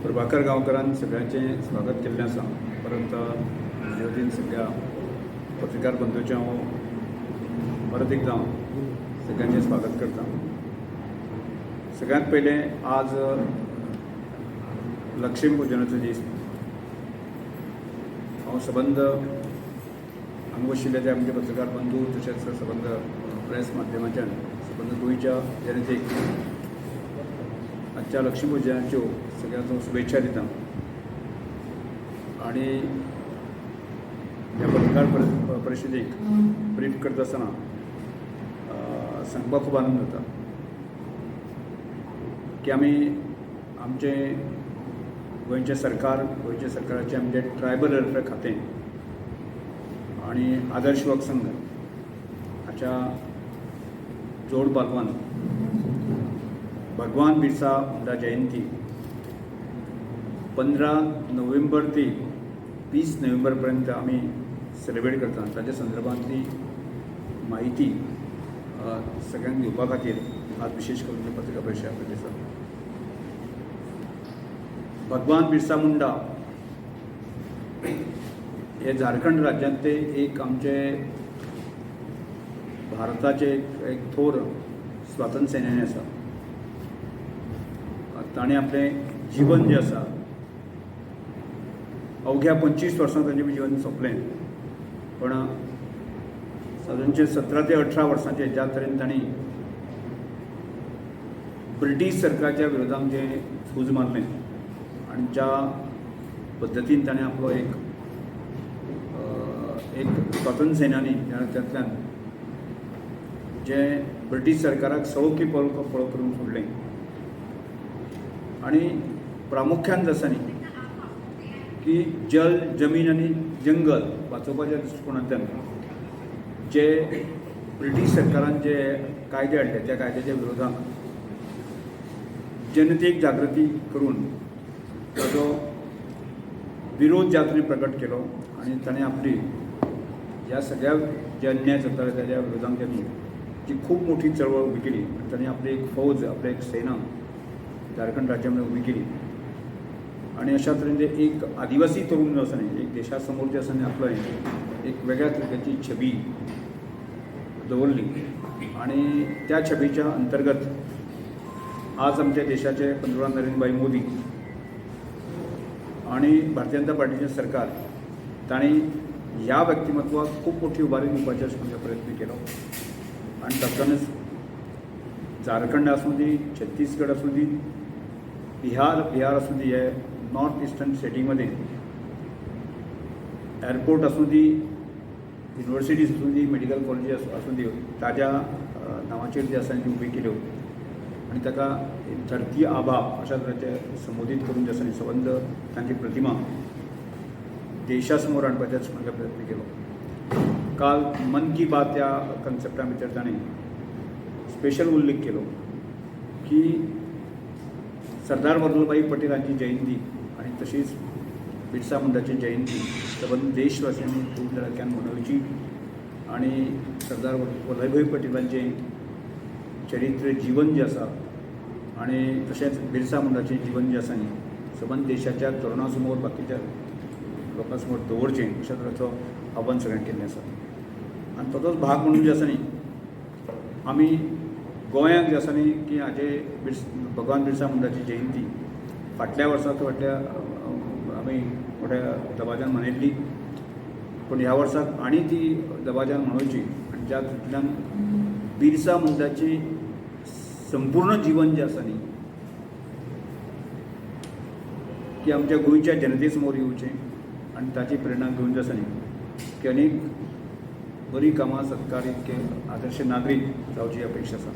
प्रभाकर गांवकरान सगळ्यांचें स्वागत केल्लें आसा. परत म्हजे वतीन सगळ्या पत्रकार बंधूचें हांव परत एकदां सगळ्यांचें स्वागत करता. सगळ्यांत पयलें आज लक्ष्मी पुजनाचो दीस. हांव सबंद हांगा बशिल्ले जे आमचे पत्रकार बंधू तशेंच सबंद प्रेस माध्यमांच्यान सबंद गोंयच्या जनतेक आजच्या लक्ष्मी पुजनाच्यो सगळ्यांक शुभेच्छा दिता. आणि ह्या पत्रकार परिशदेक ब्रीफ करता आसतना सांगपाक खूब आनंद जाता की आमी आमचे गोंयचें सरकार, गोंयच्या सरकाराचें आमचें ट्रायबल वेलफेअर खातें आनी आदर्श युवक संघ हाच्या जोड पालवान भगवान बिरसा मुंडा जयंती 15 नोव्हेंबर ते 20 नोव्हेंबर पर्यंत आमी सेलिब्रेट करता. ताच्या संदर्भांतली माहिती सगळ्यांक दिवपा खातीर आज विशेष करून पत्रकार परिशद आपल्या दिसा. भगवान बिरसा मुंडा हे झारखंड राज्यांतले एक आमचे भारताचे एक थोर स्वातंत्र्य सेनानी आसा. ताणें आपलें जीवन जें आसा अवघ्या 25 वर्सां ताचें जीवन सोंपलें. पण सादारणचे 17 ते 18 वर्सांचे ज्या तरेन तांणी ब्रिटीश सरकाराच्या विरोधांत जें झूज मारलें आनी ज्या पद्दतीन ताणें आपलो एक स्वातंत्र्य सेनानी त्यातल्यान जें ब्रिटीश सरकाराक सळो पळो करून सोडलें आणि प्रामुख्यान आसा न्ही की जल, जमीन आनी जंगल वाचोवपाच्या दृश्टिकोनांतल्यान जे ब्रिटीश सरकारान जे कायदे हाडले त्या कायद्याच्या विरोधांत जनतेक जागृती करून ताचो विरोध ज्या तरेन प्रकट केलो आनी ताणें आपली ह्या सगळ्या जे अन्याय जाताले ताच्या विरोधांत त्यांनी जी खूब मोठी चळवळ उबी केली. ताणें आपली एक फौज, आपली एक सेना झारखंड राज्यामध्ये उभी केली. आणि अशा तरेन एक आदिवासी तरुण जो आसा न्ही, एक देशा समोर जे आसा न्ही आपलो एक वेगळ्या तरेची छबी दवरली. आणि त्या छबीच्या अंतर्गत आज आमच्या देशाचे पंतप्रधान नरेंद्र मोदी आणि भारतीय जनता पार्टीचे सरकार तांणी ह्या व्यक्तिमत्वाक खूब मोठी उबारी दिवपाचो प्रयत्न केलो. आणि तातूंतच झारखंड आसूं दी, छत्तीसगड आसूं दी, बिहार आसूं दी, हे नॉर्थ ईस्टर्न स्टेटीमध्ये एअरपोर्ट आसूं दी, युनिवर्सिटीज आसूं दी, मेडिकल कॉलेजीस आसूं दी, ताज्या नांवाचेर जे आसा ती उबी केल्यो आनी ताका धरती आबा अशा तरेचे संबोधीत करून जे आसा न्ही सबंद तांची प्रतिमा देशा समोर हाडपाचो प्रयत्न केलो. काल मन की बात ह्या कन्सेप्टा भितर ताणें स्पेशल उल्लेख केलो की सरदार वल्लभभाई पटेलांची जयंती आणि तशीच बिरसा मुंडाची जयंती सबंद देशवासियांनी खूब धडाक्यान मनोवची. आणि सरदार वल्लभभाई पटेलांचें चरित्र जीवन जें आसा आणि तशेंच बिरसा मुंडाचें जीवन जें आसा न्ही सबंद देशाच्या तरुणां समोर, बाकीच्या लोकां समोर दवरचें अशा तरेचो आव्हान सगळ्यांक केल्लें आसा. आनी ताचोच भाग म्हणून जे आसा न्ही आमी गोंयांत जे आसा न्ही की हाजे भगवान बिरसा मुंडाची जयंती फाटल्या वर्साक आमी मोठ्या दबाज्यान मनयल्ली. पूण ह्या वर्साक आनी ती दबाज्यान मनोवची आनी ज्या तरेतल्यान बिरसा मुंडाची संपूर्ण जीवन जें आसा न्ही की आमच्या गोंयच्या जनते समोर येवचें आनी ताची प्रेरणा घेवन जे आसा न्ही की अनेक बरी कामां, सत्कार, इतके आदर्श नागरीक जावची अपेक्षा आसा.